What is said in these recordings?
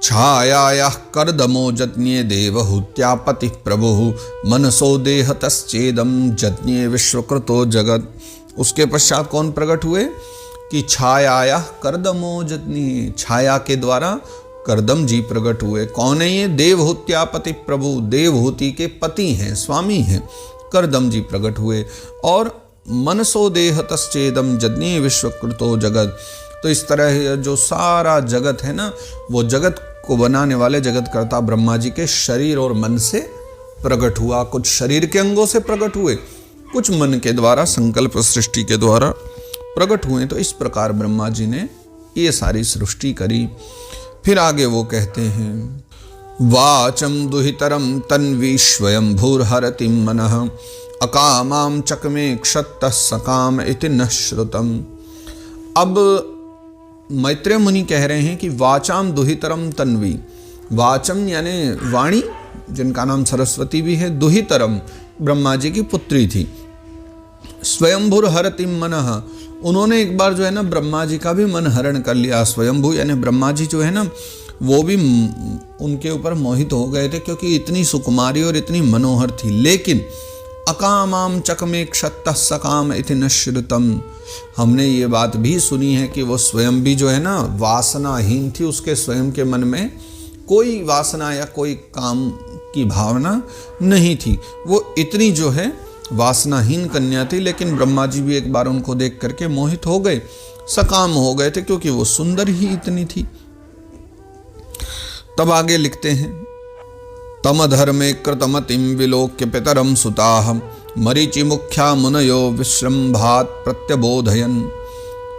छायायाः कर्दमो जज्ञे देवहूत्या पतिः प्रभुः मनसो देहतश्चेदं जज्ञे विश्वकृतो जगत। उसके पश्चात कौन प्रकट हुए कि छायायाः कर्दमो जज्ञे, छाया के द्वारा कर्दम जी प्रकट हुए। कौन है ये? देवहूत्या पति प्रभु, देवहूति के पति हैं, स्वामी हैं, कर्दम जी प्रकट हुए। और मनसो देहतश्चेदम जज्ञे विश्वकृतो जगत। तो इस तरह जो सारा जगत है ना, वो जगत को बनाने वाले जगत कर्ता ब्रह्मा जी के शरीर और मन से प्रकट हुआ। कुछ शरीर के अंगों से प्रकट हुए, कुछ मन के द्वारा संकल्प सृष्टि के द्वारा प्रकट हुए। तो इस प्रकार ब्रह्मा जी ने ये सारी सृष्टि करी। फिर आगे वो कहते हैं, वाचम दुहितरम तन्वी स्वयं भूर्हरति मनः अकामाम चकमे क्षत्तः सकाम इति न श्रुतम। अब मैत्रेय मुनि कह रहे हैं कि वाचाम दुहितरम तन्वी, वाचम यानी वाणी, जिनका नाम सरस्वती भी है, दुहितरम ब्रह्मा जी की पुत्री थी, स्वयंभूर हरति मनः, उन्होंने एक बार जो है ना ब्रह्मा जी का भी मन हरण कर लिया। स्वयंभू यानी ब्रह्मा जी जो है ना वो भी उनके ऊपर मोहित हो गए थे, क्योंकि इतनी सुकुमारी और इतनी मनोहर थी। लेकिन अकामाम चकमे क्षत्तः सकाम इति न श्रुतम, हमने ये बात भी सुनी है कि वो स्वयं भी जो है ना वासनाहीन थी, उसके स्वयं के मन में कोई वासना या कोई काम की भावना नहीं थी, वो इतनी जो है वासनाहीन कन्या थी। लेकिन ब्रह्मा जी भी एक बार उनको देख करके मोहित हो गए, सकाम हो गए थे, क्योंकि वो सुंदर ही इतनी थी। तब आगे लिखते हैं, तम धर्मे कृतमतिम विलोक्य पितरम सुताः मरीचि मुख्या मुनयो विश्रम्भात प्रत्यबोधयन।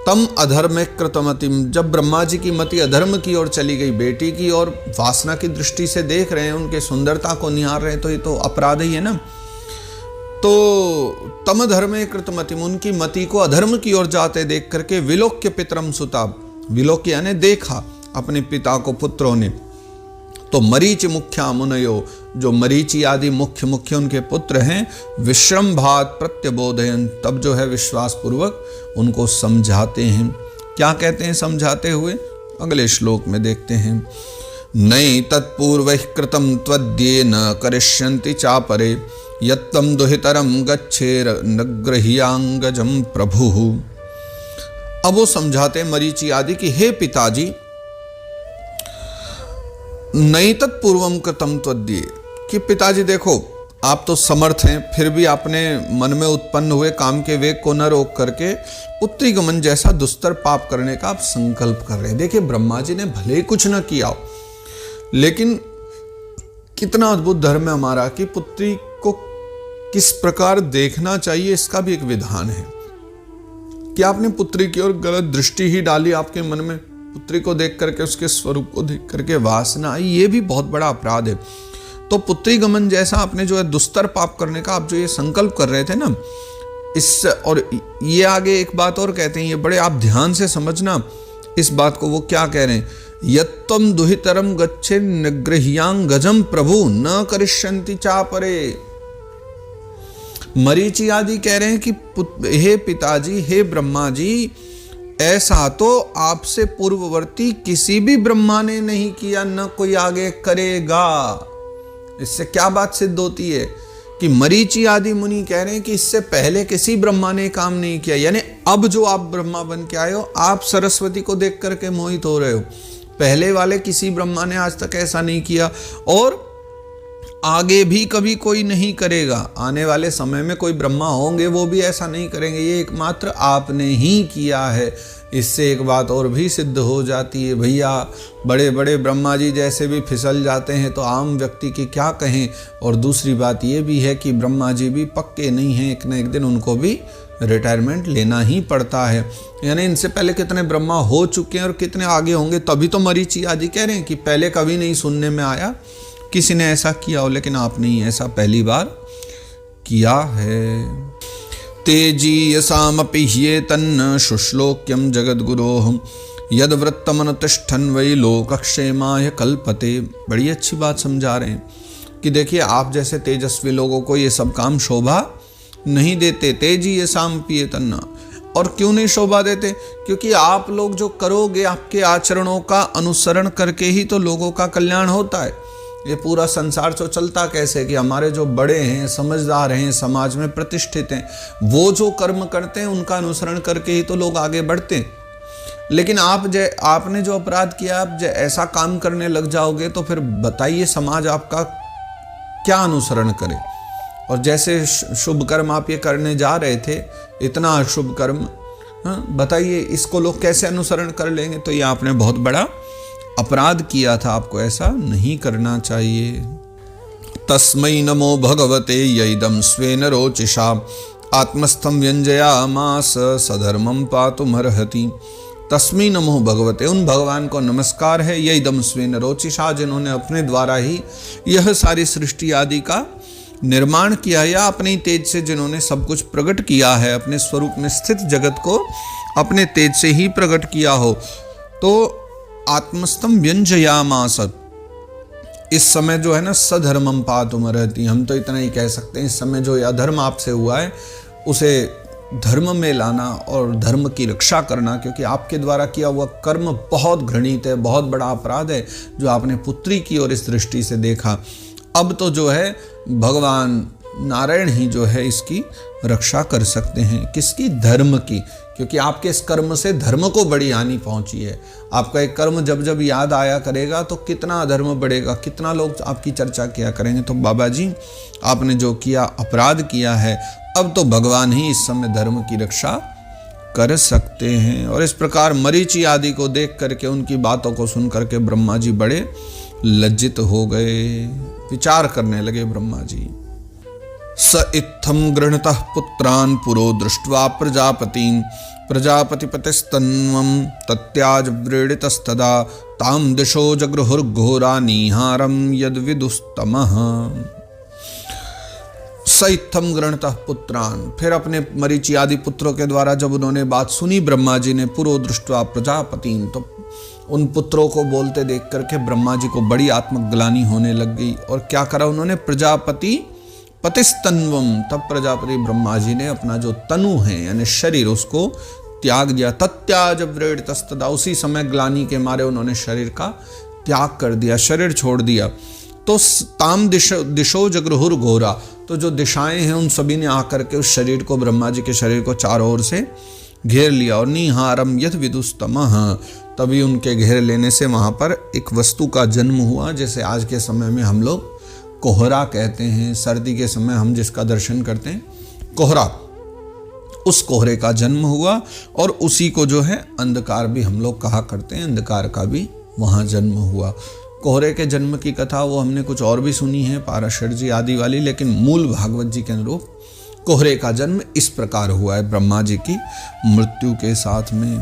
तम अधर्मे कृतमतिम, जब ब्रह्मा जी की मति अधर्म की ओर चली गई, बेटी की और वासना की दृष्टि से देख रहे हैं, उनके सुंदरता को निहार रहे हैं, तो ये तो अपराध ही है ना। तो तम धर्मे कृतमतिम, उनकी मति को अधर्म की ओर जाते देख करके विलोक्य पितरम सुता, विलोक्य यानी देखा अपने पिता को पुत्रों ने। तो मरीचि मुख्या मुनयो, जो मरीचि आदि मुख्य मुख्य उनके पुत्र हैं, विश्रम्भात प्रत्यबोधयन, तब जो है विश्वास पूर्वक उनको समझाते हैं। क्या कहते हैं समझाते हुए? अगले श्लोक में देखते हैं, नई तत्पूर्वैः कृतं त्वद्ये न करिष्यन्ति चापरे यत्तं दुहितरं गच्छेर नग्रह्यांगजं प्रभुः। अब वो समझाते मरीचि आदि कि हे पिताजी, नई तत्पूर्वम कृतं त्वद्ये, कि पिताजी देखो आप तो समर्थ हैं, फिर भी आपने मन में उत्पन्न हुए काम के वेग को न रोक करके पुत्री गमन जैसा दुस्तर पाप करने का आप संकल्प कर रहे हैं। देखिए ब्रह्मा जी ने भले ही कुछ न किया हो, लेकिन कितना अद्भुत धर्म है हमारा कि पुत्री को किस प्रकार देखना चाहिए, इसका भी एक विधान है। कि आपने पुत्री की ओर गलत दृष्टि ही डाली, आपके मन में पुत्री को देख करके, उसके स्वरूप को देख करके वासना आई, ये भी बहुत बड़ा अपराध है। तो पुत्री गमन जैसा आपने जो है दुस्तर पाप करने का आप जो ये संकल्प कर रहे थे ना, इस और ये आगे एक बात और कहते हैं, ये बड़े आप ध्यान से समझना इस बात को। वो क्या कह रहे हैं, यत्तम दुहितरम गच्छे निगृह्यांगजम प्रभु न करिष्यन्ति चापरे। मरीचि आदि कह रहे हैं कि हे पिताजी, हे ब्रह्मा जी, ऐसा तो आपसे पूर्ववर्ती किसी भी ब्रह्मा ने नहीं किया, न कोई आगे करेगा। इससे क्या बात सिद्ध होती है कि मरीचि आदि मुनि कह रहे हैं कि इससे पहले किसी ब्रह्मा ने काम नहीं किया, यानी अब जो आप ब्रह्मा बन के आए हो, आप सरस्वती को देख करके मोहित हो रहे हो। पहले वाले किसी ब्रह्मा ने आज तक ऐसा नहीं किया, और आगे भी कभी कोई नहीं करेगा। आने वाले समय में कोई ब्रह्मा होंगे, वो भी ऐसा नहीं करेंगे, ये एकमात्र आपने ही किया है। इससे एक बात और भी सिद्ध हो जाती है, भैया बड़े बड़े ब्रह्मा जी जैसे भी फिसल जाते हैं तो आम व्यक्ति की क्या कहें। और दूसरी बात ये भी है कि ब्रह्मा जी भी पक्के नहीं हैं, एक न एक दिन उनको भी रिटायरमेंट लेना ही पड़ता है। यानी इनसे पहले कितने ब्रह्मा हो चुके हैं और कितने आगे होंगे, तभी तो मरीचि आदि कह रहे हैं कि पहले कभी नहीं सुनने में आया किसी ने ऐसा किया हो, लेकिन आपने ही ऐसा पहली बार किया है। तेजीयसामपि ह्येतन्न शुश्लोक्यम जगद्गुरोः यद्वृत्तमनुतिष्ठन् वै लोकक्षेमाय कल्पते। बड़ी अच्छी बात समझा रहे हैं कि देखिए आप जैसे तेजस्वी लोगों को ये सब काम शोभा नहीं देते। तेजीयसाम पियेतन्न, और क्यों नहीं शोभा देते? क्योंकि आप लोग जो करोगे, आपके आचरणों का अनुसरण करके ही तो लोगों का कल्याण होता है। ये पूरा संसार तो चलता कैसे कि हमारे जो बड़े हैं, समझदार हैं, समाज में प्रतिष्ठित हैं, वो जो कर्म करते हैं उनका अनुसरण करके ही तो लोग आगे बढ़ते हैं। लेकिन आपने जो अपराध किया, आप ऐसा काम करने लग जाओगे तो फिर बताइए समाज आपका क्या अनुसरण करे। और जैसे शुभ कर्म आप ये करने जा रहे थे, इतना अशुभ कर्म, बताइए इसको लोग कैसे अनुसरण कर लेंगे? तो ये आपने बहुत बड़ा अपराध किया था, आपको ऐसा नहीं करना चाहिए। तस्मै नमो भगवते यैदं स्वेन रोचिषा आत्मस्थं व्यंजयामास सधर्मं पातुमर्हति। तस्मै नमो भगवते, उन भगवान को नमस्कार है, यैदं स्वेन रोचिषा, जिन्होंने अपने द्वारा ही यह सारी सृष्टि आदि का निर्माण किया, या अपने तेज से जिन्होंने सब कुछ प्रकट किया है, अपने स्वरूप में स्थित जगत को अपने तेज से ही प्रकट किया हो। तो आत्मस्थम व्यंजयामास, इस समय जो है ना, सधर्मम पातुमर्हति, हम तो इतना ही कह सकते हैं, इस समय जो अधर्म आपसे हुआ है उसे धर्म में लाना और धर्म की रक्षा करना, क्योंकि आपके द्वारा किया हुआ कर्म बहुत घृणित है, बहुत बड़ा अपराध है जो आपने पुत्री की और इस दृष्टि से देखा। अब तो जो है भगवान नारायण ही जो है इसकी रक्षा कर सकते हैं। किसकी? धर्म की, क्योंकि आपके इस कर्म से धर्म को बड़ी हानि पहुंची है। आपका एक कर्म जब जब याद आया करेगा तो कितना अधर्म बढ़ेगा, कितना लोग आपकी चर्चा किया करेंगे। तो बाबा जी, आपने जो किया, अपराध किया है, अब तो भगवान ही इस समय धर्म की रक्षा कर सकते हैं। और इस प्रकार मरीचि आदि को देख करके, उनकी बातों को सुन करके ब्रह्मा जी बड़े लज्जित हो गए। विचार करने लगे ब्रह्मा जी। स इत्थं गृह्णतः पुत्रान् पुरो दृष्ट्वा प्रजापतिं प्रजापतिपतिस्तन्वं तत्याज व्रीडितस्तदा तां दिशो जगृहुर्घोरा निहारं यद्विदुस्तमः। स इत्थं गृह्णतः पुत्रान्, फिर अपने मरीचि आदि पुत्रों के द्वारा जब उन्होंने बात सुनी ब्रह्मा जी ने, पुरो दृष्ट्वा प्रजापतिं, तो उन पुत्रों को बोलते देख करके ब्रह्मा जी को बड़ी आत्मग्लानि होने लग गई। और क्या करा उन्होंने? प्रजापति पतिस्तन्वम, तब प्रजापति ब्रह्मा जी ने अपना जो तनु है यानी शरीर, उसको त्याग दिया। तत्याज व्रीडितस्तदा, उसी समय ग्लानि के मारे उन्होंने शरीर का त्याग कर दिया, शरीर छोड़ दिया। तो ताम दिशो जगृहुर घोरा, तो जो दिशाएं हैं उन सभी ने आकर के उस शरीर को, ब्रह्मा जी के शरीर को चारों ओर से घेर लिया। और निहारम यद विदुस्तमः, तभी उनके घेर लेने से वहां पर एक वस्तु का जन्म हुआ, जैसे आज के समय में हम लोग कोहरा कहते हैं। सर्दी के समय हम जिसका दर्शन करते हैं, कोहरा, उस कोहरे का जन्म हुआ। और उसी को जो है अंधकार भी हम लोग कहा करते हैं, अंधकार का भी वहां जन्म हुआ। कोहरे के जन्म की कथा वो हमने कुछ और भी सुनी है, पाराशर जी आदि वाली, लेकिन मूल भागवत जी के अनुरूप कोहरे का जन्म इस प्रकार हुआ है ब्रह्मा जी की मृत्यु के साथ में।